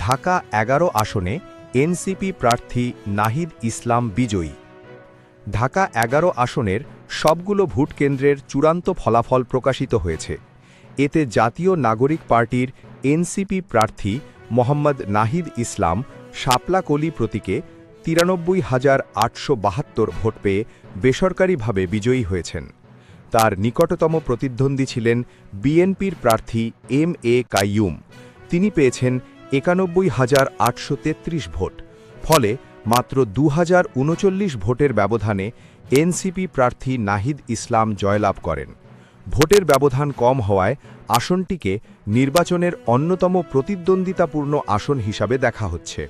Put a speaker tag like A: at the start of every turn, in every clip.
A: ঢাকা ১১ আসনে এনসিপি প্রার্থী নাহিদ ইসলাম বিজয়ী। ঢাকা ১১ আসনের সবগুলো ভোটকেন্দ্রের চূড়ান্ত ফলাফল প্রকাশিত হয়েছে। এতে জাতীয় নাগরিক পার্টির এনসিপি প্রার্থী মোহাম্মদ নাহিদ ইসলাম শাপলা কলি প্রতীকে ৯৩,৮৭২ ভোট পেয়ে বেসরকারিভাবে বিজয়ী হয়েছেন। তার নিকটতম প্রতিদ্বন্দ্বী ছিলেন বিএনপির প্রার্থী এম এ কাইয়ুম। তিনি পেয়েছেন ৯১,৮৩৩ ভোট। ফলে মাত্র ২,০৩৯ ভোটের ব্যবধানে এনসিপি প্রার্থী নাহিদ ইসলাম জয়লাভ করেন। ভোটের ব্যবধান কম হওয়ায় আসনটিকে নির্বাচনের অন্যতম প্রতিদ্বন্দ্বিতাপূর্ণ আসন হিসাবে দেখা হচ্ছে।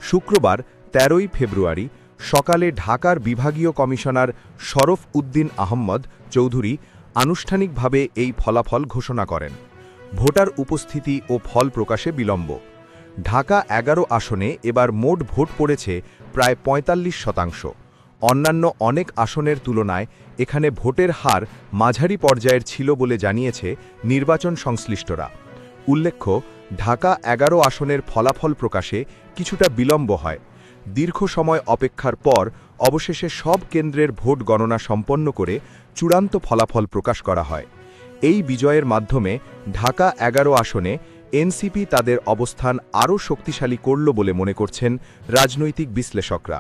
A: শুক্রবার ১৩ই ফেব্রুয়ারি সকালে ঢাকার বিভাগীয় কমিশনার শরফ উদ্দিন আহম্মদ চৌধুরী আনুষ্ঠানিকভাবে এই ফলাফল ঘোষণা করেন। ভোটার উপস্থিতি ও ফল প্রকাশে বিলম্ব। ঢাকা ১১ আসনে এবার মোট ভোট পড়েছে প্রায় ৪৫%। অন্যান্য অনেক আসনের তুলনায় এখানে ভোটের হার মাঝারি পর্যায়ের ছিল বলে জানিয়েছে নির্বাচন সংশ্লিষ্টরা। উল্লেখ্য, ঢাকা ১১ আসনের ফলাফল প্রকাশে কিছুটা বিলম্ব হয়। দীর্ঘ সময় অপেক্ষার পর অবশেষে সব কেন্দ্রের ভোট গণনা সম্পন্ন করে চূড়ান্ত ফলাফল প্রকাশ করা হয়। এই বিজয়ের মাধ্যমে ঢাকা ১১ আসনে এনসিপি তাদের অবস্থান আরও শক্তিশালী করল বলে মনে করছেন রাজনৈতিক বিশ্লেষকরা।